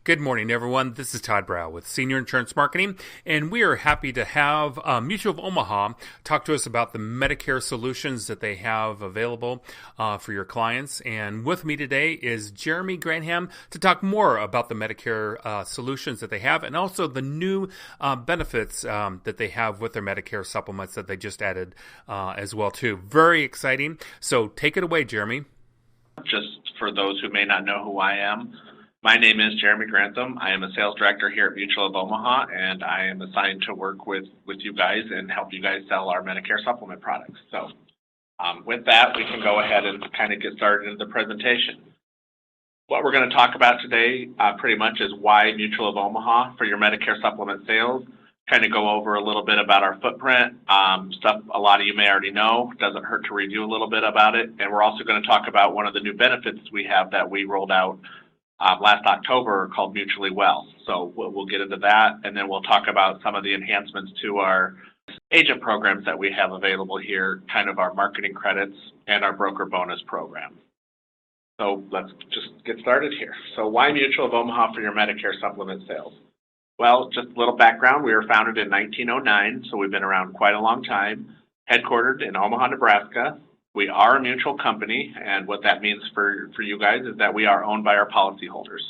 Good morning, everyone. This is Todd Brow with Senior Insurance Marketing, and we are happy to have Mutual of Omaha talk to us about the Medicare solutions that they have available for your clients. And with me today is Jeremy Grantham to talk more about the Medicare solutions that they have and also the new benefits that they have with their Medicare supplements that they just added as well, too. Very exciting. So take it away, Jeremy. Just for those who may not know who I am, my name is Jeremy Grantham. I am a sales director here at Mutual of Omaha, and I am assigned to work with you guys and help you guys sell our Medicare supplement products. So with that, we can go ahead and kind of get started into the presentation. What we're going to talk about today pretty much is why Mutual of Omaha for your Medicare supplement sales. Kind of go over a little bit about our footprint, stuff a lot of you may already know. Doesn't hurt to review a little bit about it. And we're also going to talk about one of the new benefits we have that we rolled out last October called Mutually Well. So we'll get into that, and then we'll talk about some of the enhancements to our agent programs that we have available here, kind of our marketing credits and our broker bonus program. So let's just get started here. So why Mutual of Omaha for your Medicare supplement sales? Well, just a little background. We were founded in 1909, so we've been around quite a long time, headquartered in Omaha, Nebraska. We are a mutual company, and what that means for you guys is that we are owned by our policyholders.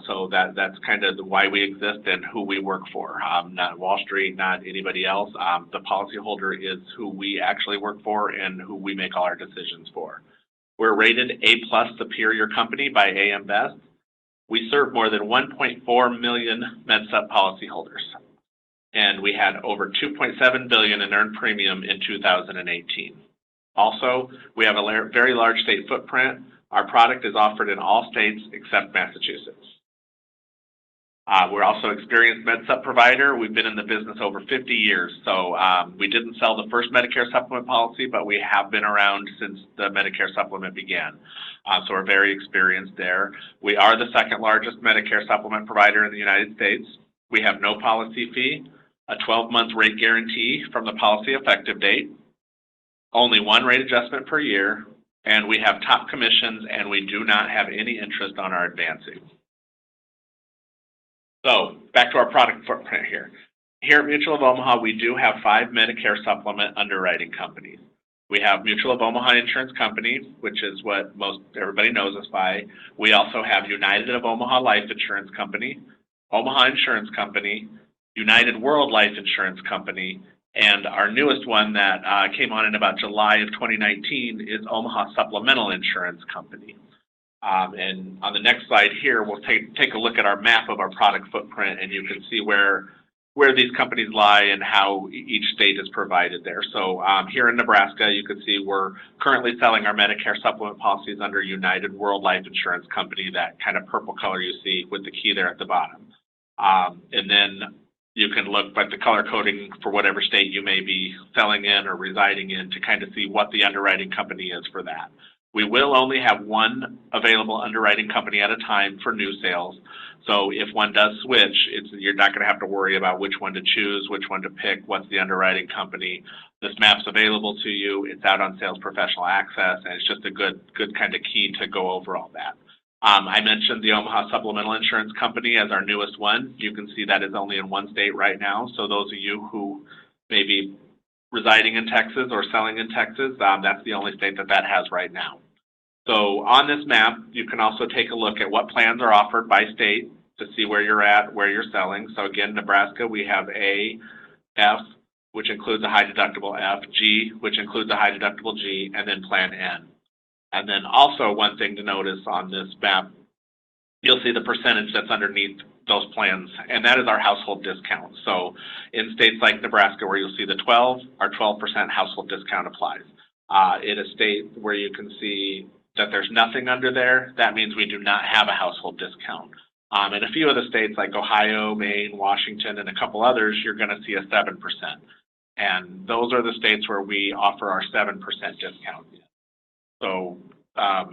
So that's kind of why we exist and who we work for. Not Wall Street, not anybody else. The policyholder is who we actually work for and who we make all our decisions for. We're rated A+ Superior Company by AM Best. We serve more than 1.4 million Med Supp policyholders, and we had over $2.7 billion in earned premium in 2018. Also, we have a very large state footprint. Our product is offered in all states except Massachusetts. We're also an experienced Med Supp provider. We've been in the business over 50 years. So we didn't sell the first Medicare supplement policy, but we have been around since the Medicare supplement began. So we're very experienced there. We are the second largest Medicare supplement provider in the United States. We have no policy fee, a 12-month rate guarantee from the policy effective date, only one rate adjustment per year, and we have top commissions, and we do not have any interest on our advancing. So back to our product footprint here. Here at Mutual of Omaha, we do have 5 Medicare supplement underwriting companies. We have Mutual of Omaha Insurance Company, which is what most everybody knows us by. We also have United of Omaha Life Insurance Company, Omaha Insurance Company, United World Life Insurance Company, and our newest one that came on in about July of 2019 is Omaha Supplemental Insurance Company. And on the next slide here, we'll take a look at our map of our product footprint, and you can see where these companies lie and how each state is provided there. So here in Nebraska, you can see we're currently selling our Medicare supplement policies under United World Life Insurance Company, that kind of purple color you see with the key there at the bottom. And then you can look at the color coding for whatever state you may be selling in or residing in to kind of see what the underwriting company is for that. We will only have one available underwriting company at a time for new sales. So if one does switch, you're not going to have to worry about which one to choose, which one to pick, what's the underwriting company. This map's available to you. It's out on Sales Professional Access, and it's just a good kind of key to go over all that. I mentioned the Omaha Supplemental Insurance Company as our newest one. You can see that is only in one state right now. So those of you who may be residing in Texas or selling in Texas, that's the only state that has right now. So on this map, you can also take a look at what plans are offered by state to see where you're at, where you're selling. So again, Nebraska, we have A, F, which includes a high deductible F, G, which includes a high deductible G, and then Plan N. And then also one thing to notice on this map, you'll see the percentage that's underneath those plans, and that is our household discount. So in states like Nebraska where you'll see the 12, our 12% household discount applies. In a state where you can see that there's nothing under there, that means we do not have a household discount. In a few of the states like Ohio, Maine, Washington, and a couple others, you're going to see a 7%. And those are the states where we offer our 7% discount. So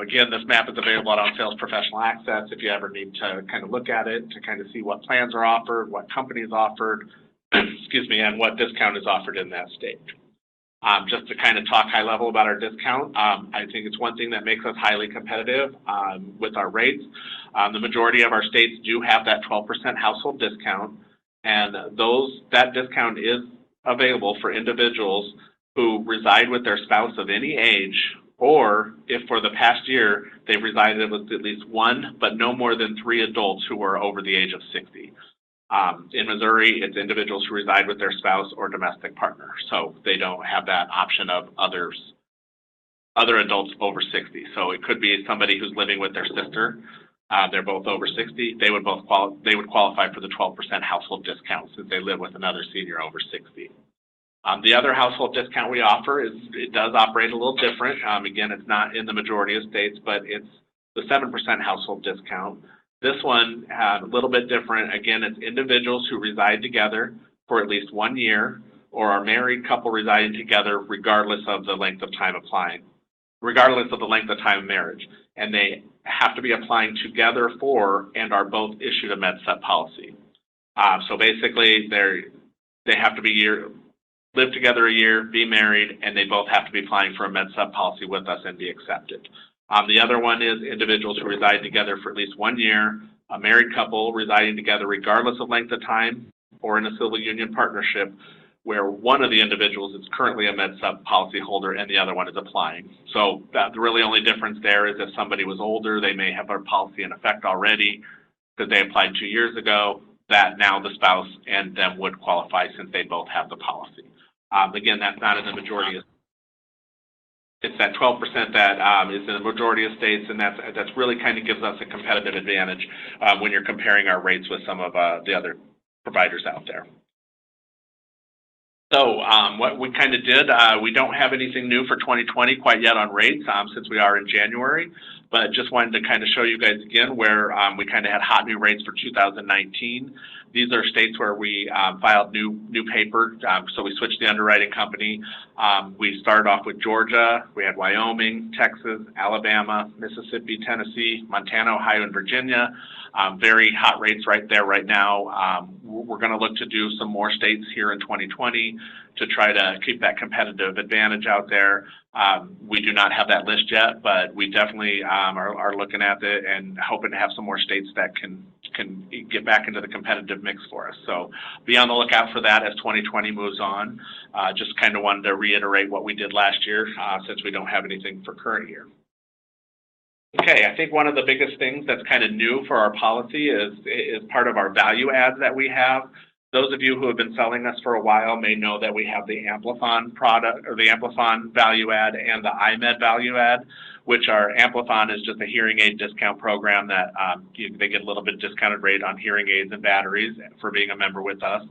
again, this map is available on Sales Professional Access if you ever need to kind of look at it, to kind of see what plans are offered, what companies offered, excuse me, and what discount is offered in that state. Just to kind of talk high level about our discount, I think it's one thing that makes us highly competitive with our rates. The majority of our states do have that 12% household discount, and that discount is available for individuals who reside with their spouse of any age, or if for the past year they've resided with at least one, but no more than 3 adults who are over the age of 60. In Missouri, it's individuals who reside with their spouse or domestic partner, so they don't have that option of other adults over 60. So it could be somebody who's living with their sister. They're both over 60. They would qualify for the 12% household discount since they live with another senior over 60. The other household discount we offer it does operate a little different. Again, it's not in the majority of states, but it's the 7% household discount. This one a little bit different. Again, it's individuals who reside together for at least 1 year, or are married couple residing together regardless of the length of time of marriage. And they have to be applying together for and are both issued a Med Supp policy. So basically, they have to live together a year, be married, and they both have to be applying for a Med Supp policy with us and be accepted. The other one is individuals who reside together for at least 1 year, a married couple residing together regardless of length of time, or in a civil union partnership where one of the individuals is currently a Med Supp policy holder and the other one is applying. So the really only difference there is if somebody was older, they may have their policy in effect already because they applied 2 years ago, that now the spouse and them would qualify since they both have the policy. Again, that's not in the majority of it's that 12% that is in the majority of states, and that's really kind of gives us a competitive advantage when you're comparing our rates with some of the other providers out there. So what we kind of did, we don't have anything new for 2020 quite yet on rates since we are in January, but just wanted to kind of show you guys again where we kind of had hot new rates for 2019. These are states where we filed new paper, so we switched the underwriting company. We started off with Georgia, we had Wyoming, Texas, Alabama, Mississippi, Tennessee, Montana, Ohio, and Virginia. Very hot rates right there right now. We're going to look to do some more states here in 2020 to try to keep that competitive advantage out there. We do not have that list yet, but we definitely are looking at it and hoping to have some more states that can get back into the competitive mix for us. So be on the lookout for that as 2020 moves on. Just kind of wanted to reiterate what we did last year since we don't have anything for current year. Okay, I think one of the biggest things that's kind of new for our policy is part of our value adds that we have. Those of you who have been selling us for a while may know that we have the Amplifon product, or the Amplifon value add and the iMed value add, which our Amplifon is just a hearing aid discount program that they get a little bit discounted rate on hearing aids and batteries for being a member with us.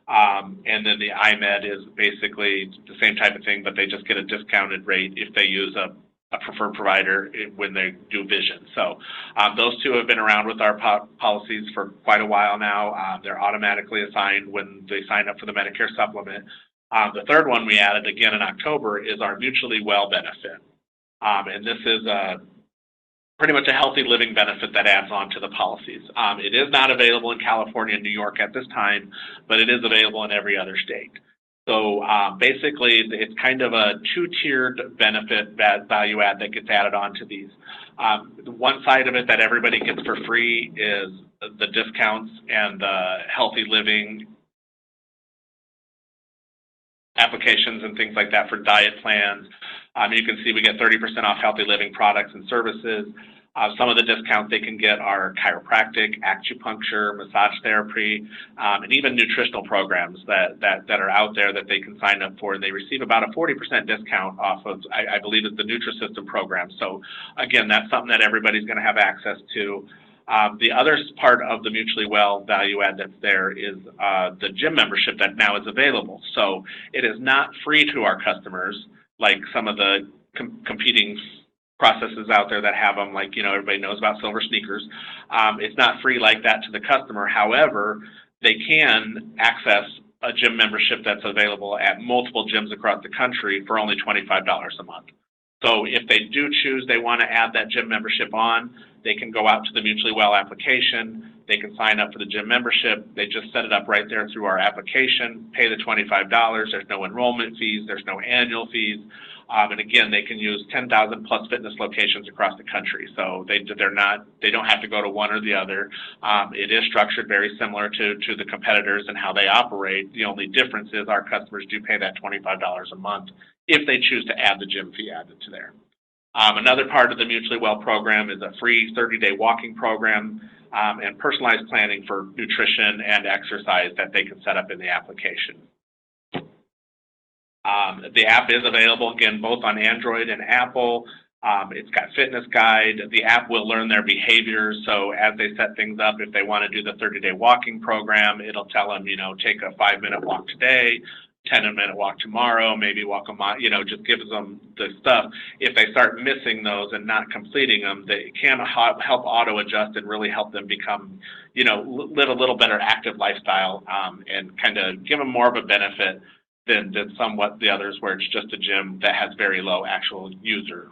And then the iMed is basically the same type of thing, but they just get a discounted rate if they use a preferred provider when they do vision. So those two have been around with our policies for quite a while now. They're automatically assigned when they sign up for the Medicare Supplement. The third one we added again in October is our Mutually Well benefit. And this is pretty much a healthy living benefit that adds on to the policies. It is not available in California and New York at this time, but it is available in every other state. So basically, it's kind of a two-tiered benefit value add that gets added on to these. One side of it that everybody gets for free is the discounts and the healthy living applications and things like that for diet plans. You can see we get 30% off healthy living products and services. Some of the discounts they can get are chiropractic, acupuncture, massage therapy, and even nutritional programs that are out there that they can sign up for. And they receive about a 40% discount off of, I believe it's the Nutrisystem program. So again, that's something that everybody's going to have access to. The other part of the Mutually Well value add that's there is the gym membership that now is available. So it is not free to our customers like some of the competing processes out there that have them, like, you know, everybody knows about silver sneakers. It's not free like that to the customer. However, they can access a gym membership that's available at multiple gyms across the country for only $25 a month. So if they do choose they want to add that gym membership on, they can go out to the Mutually Well application, they can sign up for the gym membership, they just set it up right there through our application, pay the $25, there's no enrollment fees, there's no annual fees, and again, they can use 10,000 plus fitness locations across the country, so they don't have to go to one or the other. It is structured very similar to the competitors and how they operate. The only difference is our customers do pay that $25 a month if they choose to add the gym fee added to there. Another part of the Mutually Well program is a free 30-day walking program and personalized planning for nutrition and exercise that they can set up in the application. The app is available, again, both on Android and Apple. It's got fitness guide. The app will learn their behaviors, so as they set things up, if they want to do the 30-day walking program, it'll tell them, take a 5-minute walk today, 10-minute walk tomorrow, maybe walk a mile, just gives them the stuff. If they start missing those and not completing them, they can help auto-adjust and really help them become, live a little better active lifestyle and kind of give them more of a benefit than somewhat the others where it's just a gym that has very low actual user.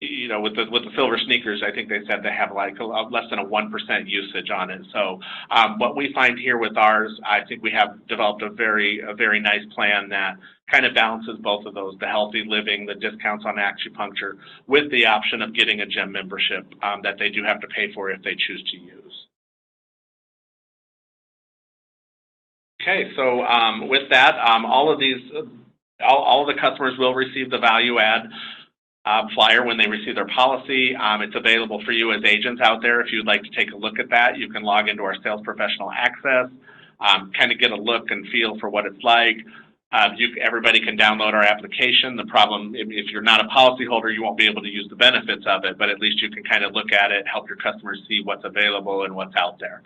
With the silver sneakers, I think they said they have like less than a 1% usage on it. So what we find here with ours, I think we have developed a very nice plan that kind of balances both of those, the healthy living, the discounts on acupuncture, with the option of getting a gym membership that they do have to pay for if they choose to use. Okay, so with that, all of the customers will receive the Valueadd flyer when they receive their policy. It's available for you as agents out there. If you'd like to take a look at that, you can log into our Sales Professional Access, kind of get a look and feel for what it's like. Everybody can download our application. The problem, if you're not a policyholder, you won't be able to use the benefits of it, but at least you can kind of look at it, help your customers see what's available and what's out there.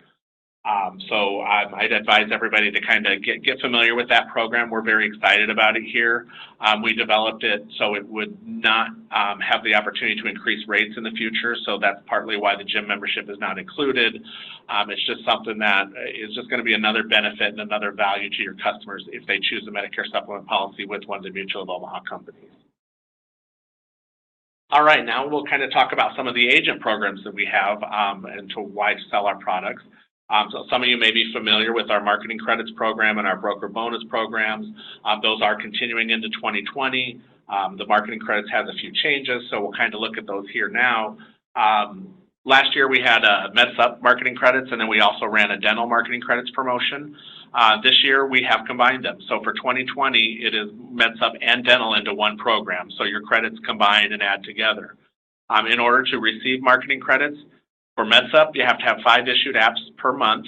So I'd advise everybody to kind of get familiar with that program. We're very excited about it here. We developed it so it would not have the opportunity to increase rates in the future, so that's partly why the gym membership is not included. It's just something that is just going to be another benefit and another value to your customers if they choose a Medicare Supplement policy with one of the Mutual of Omaha companies. All right, now we'll kind of talk about some of the agent programs that we have and to why to sell our products. So some of you may be familiar with our marketing credits program and our broker bonus programs. Those are continuing into 2020. The marketing credits has a few changes, so we'll kind of look at those here now. Last year we had Med Supp marketing credits, and then we also ran a dental marketing credits promotion. This year we have combined them. So for 2020, it is Med Supp and dental into one program. So your credits combine and add together. In order to receive marketing credits, for Med Supp, you have to have 5 issued apps per month.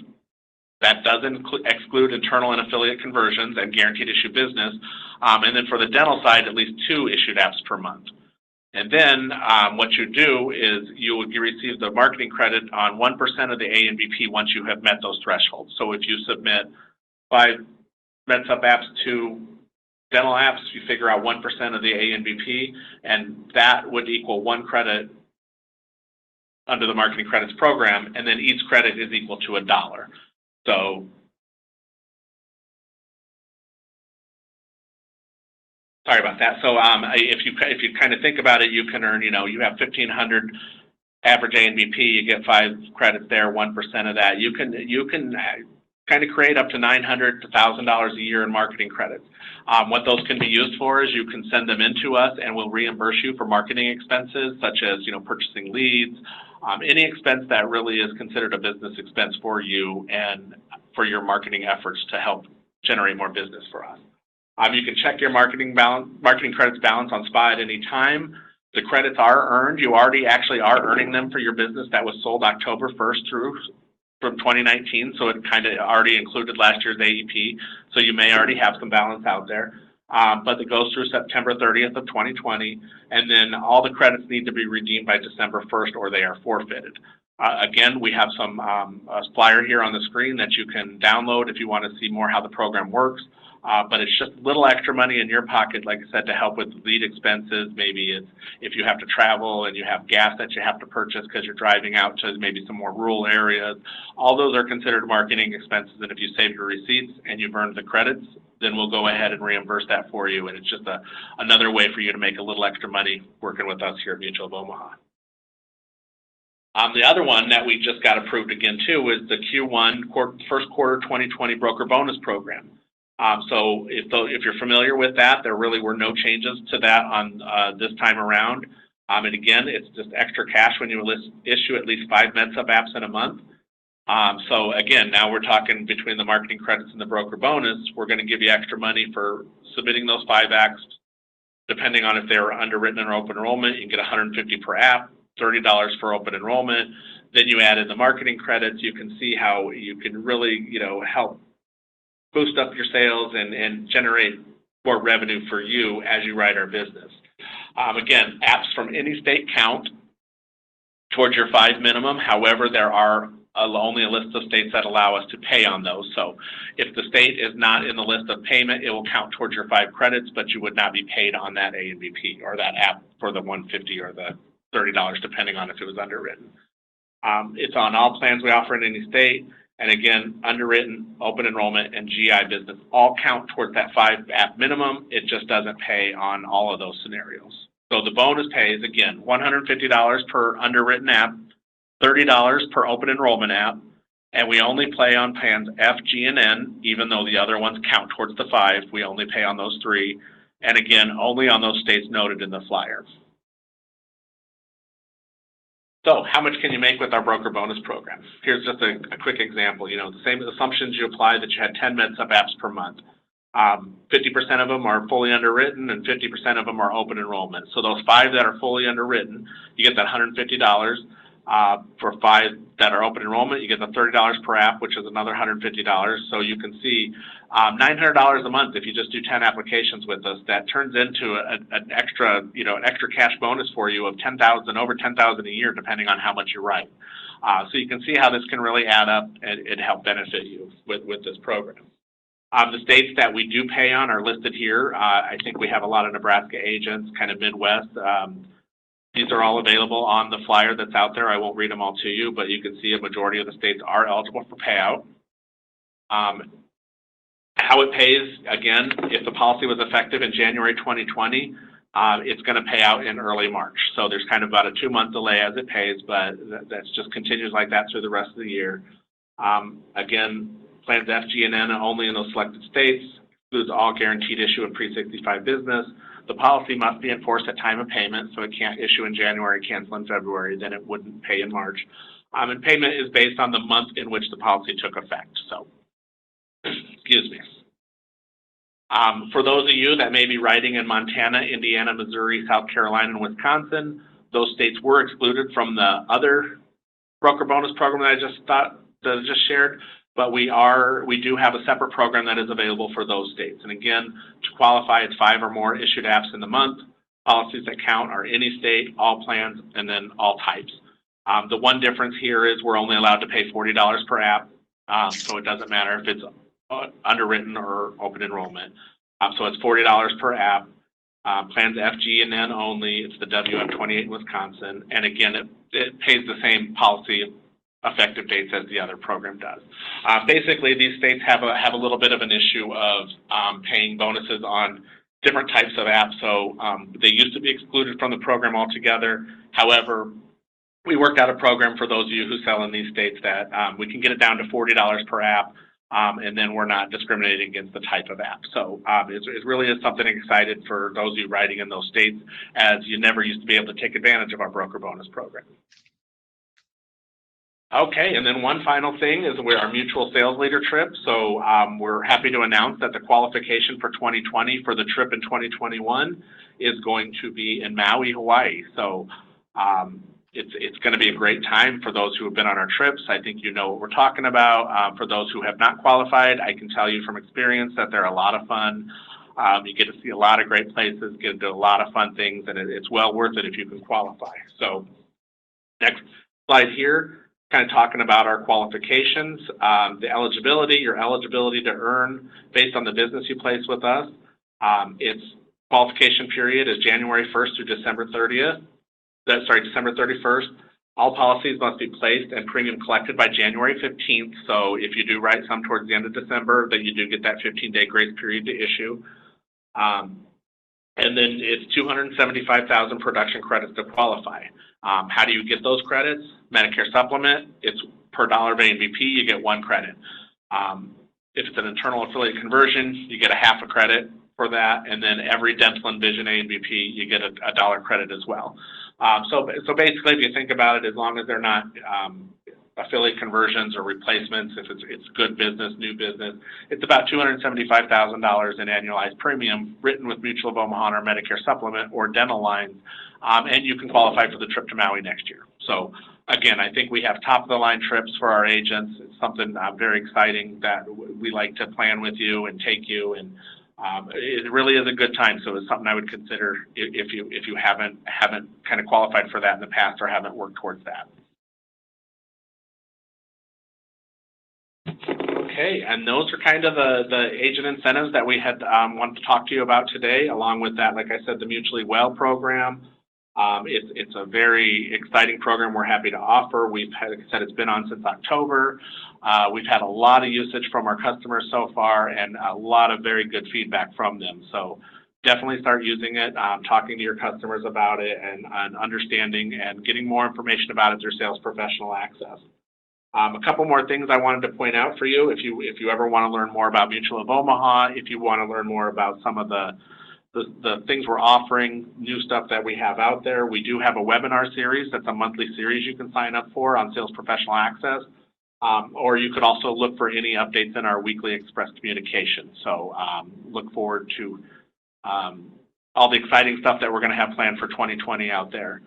That does exclude internal and affiliate conversions and guaranteed issue business. And then for the dental side, at least 2 issued apps per month. And then what you do is you receive the marketing credit on 1% of the A and BP once you have met those thresholds. So if you submit 5 Med Supp apps, 2 dental apps, you figure out 1% of the A and BP, and that would equal 1 credit under the marketing credits program, and then each credit is equal to $1. So, sorry about that. So if you kind of think about it, you can earn, you have 1,500 average A and BP, you get 5 credits there, 1% of that. You can kind of create up to $900 to $1,000 a year in marketing credits. What those can be used for is you can send them in to us and we'll reimburse you for marketing expenses such as purchasing leads, any expense that really is considered a business expense for you and for your marketing efforts to help generate more business for us. You can check your marketing credits balance on SPA at any time. The credits are earned. You actually are earning them for your business that was sold October 1st through from 2019, so it kind of already included last year's AEP, so you may already have some balance out there. But it goes through September 30th of 2020, and then all the credits need to be redeemed by December 1st or they are forfeited. Again, we have some a flyer here on the screen that you can download if you want to see more how the program works. But it's just a little extra money in your pocket, like I said, to help with lead expenses. Maybe it's if you have to travel and you have gas that you have to purchase because you're driving out to maybe some more rural areas. All those are considered marketing expenses, and if you save your receipts and you've earned the credits, then we'll go ahead and reimburse that for you. And it's just another way for you to make a little extra money working with us here at Mutual of Omaha. The other one that we just got approved again too is the first quarter 2020 broker bonus program. So if you're familiar with that, there really were no changes to that on this time around. And again, it's just extra cash when you issue at least 5 Med Supp apps in a month. So again, now we're talking between the marketing credits and the broker bonus, we're going to give you extra money for submitting those 5 apps. Depending on if they were underwritten or open enrollment, you can get $150 per app, $30 for open enrollment. Then you add in the marketing credits. You can see how you can really, help boost up your sales and generate more revenue for you as you write our business. Again, apps from any state count towards your 5 minimum. However, there are only a list of states that allow us to pay on those. So if the state is not in the list of payment, it will count towards your 5 credits, but you would not be paid on that A and BP or that app for the $150 or the $30, depending on if it was underwritten. It's on all plans we offer in any state. And again, underwritten, open enrollment, and GI business all count towards that 5 app minimum. It just doesn't pay on all of those scenarios. So the bonus pays, again, $150 per underwritten app, $30 per open enrollment app, and we only pay on plans F, G, and N, even though the other ones count towards the 5. We only pay on those 3. And again, only on those states noted in the flyer. So how much can you make with our broker bonus program? Here's just a quick example. The same assumptions you apply that you had 10 Med Supp apps per month. 50% of them are fully underwritten and 50% of them are open enrollment. So those 5 that are fully underwritten, you get that $150. For 5 that are open enrollment, you get the $30 per app, which is another $150. So you can see $900 a month if you just do 10 applications with us. That turns into an extra cash bonus for you of $10,000, over $10,000 a year, depending on how much you write. So you can see how this can really add up and help benefit you with this program. The states that we do pay on are listed here. I think we have a lot of Nebraska agents, kind of Midwest. These are all available on the flyer that's out there. I won't read them all to you, but you can see a majority of the states are eligible for payout. How it pays, again, if the policy was effective in January 2020, it's going to pay out in early March. So there's kind of about a 2-month delay as it pays, but that just continues like that through the rest of the year. Again, plans F, G, and N only in those selected states, excludes all guaranteed issue and pre-65 business. The policy must be enforced at time of payment, so it can't issue in January, cancel in February, then it wouldn't pay in March. And payment is based on the month in which the policy took effect. So, excuse me. For those of you that may be writing in Montana, Indiana, Missouri, South Carolina, and Wisconsin, those states were excluded from the other broker bonus program that I just shared. But we do have a separate program that is available for those states. And again, to qualify, it's 5 or more issued apps in the month. Policies that count are any state, all plans, and then all types. The one difference here is we're only allowed to pay $40 per app, so it doesn't matter if it's underwritten or open enrollment. So it's $40 per app. Plans F, G, and N only. It's the WF28 in Wisconsin. And again, it pays the same policy effective dates as the other program does. Basically, these states have a little bit of an issue of paying bonuses on different types of apps. So they used to be excluded from the program altogether. However, we worked out a program for those of you who sell in these states that we can get it down to $40 per app, and then we're not discriminating against the type of app. So it really is something exciting for those of you writing in those states, as you never used to be able to take advantage of our broker bonus program. Okay, and then one final thing is we're our mutual sales leader trip. So we're happy to announce that the qualification for 2020 for the trip in 2021 is going to be in Maui, Hawaii. So it's going to be a great time for those who have been on our trips. I think you know what we're talking about. For those who have not qualified, I can tell you from experience that they're a lot of fun. You get to see a lot of great places, get to do a lot of fun things, and it's well worth it if you can qualify. So next slide here. Kind of talking about our qualifications, the eligibility, your eligibility to earn based on the business you place with us. Its qualification period is January 1st through December 31st. All policies must be placed and premium collected by January 15th. So if you do write some towards the end of December, then you do get that 15-day grace period to issue. And then it's 275,000 production credits to qualify. How do you get those credits? Medicare Supplement, it's per dollar of ANBP, you get 1 credit. If it's an internal affiliate conversion, you get a half a credit for that, and then every dental and vision ANBP, you get a $1 credit as well. So basically, if you think about it, as long as they're not affiliate conversions or replacements, if it's good business, new business, it's about $275,000 in annualized premium written with Mutual of Omaha on our Medicare Supplement or dental lines, and you can qualify for the trip to Maui next year. So again, I think we have top-of-the-line trips for our agents. It's something very exciting that we like to plan with you and take you, and it really is a good time. So it's something I would consider if you haven't kind of qualified for that in the past or haven't worked towards that. Okay, and those are kind of the agent incentives that we had wanted to talk to you about today. Along with that, like I said, the Mutually Well program. It's a very exciting program we're happy to offer. We've had, like I said, it's been on since October. We've had a lot of usage from our customers so far and a lot of very good feedback from them. So definitely start using it, talking to your customers about it and understanding and getting more information about it through Sales Professional Access. A couple more things I wanted to point out for you. If you ever want to learn more about Mutual of Omaha, if you want to learn more about some of the things we're offering, new stuff that we have out there, we do have a webinar series. That's a monthly series you can sign up for on Sales Professional Access. Or you could also look for any updates in our weekly express communication. So look forward to all the exciting stuff that we're going to have planned for 2020 out there.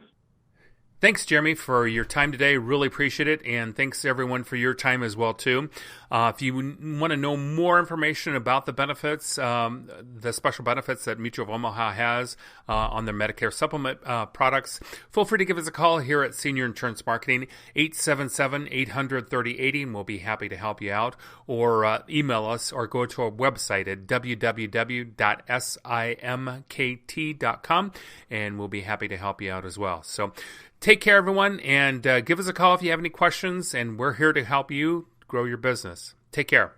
Thanks, Jeremy, for your time today. Really appreciate it. And thanks, everyone, for your time as well, too. If you want to know more information about the benefits, the special benefits that Mutual of Omaha has on their Medicare Supplement products, feel free to give us a call here at Senior Insurance Marketing, 877-800-3080, and we'll be happy to help you out. Or email us or go to our website at www.simkt.com, and we'll be happy to help you out as well. So take care, everyone, and give us a call if you have any questions, and we're here to help you grow your business. Take care.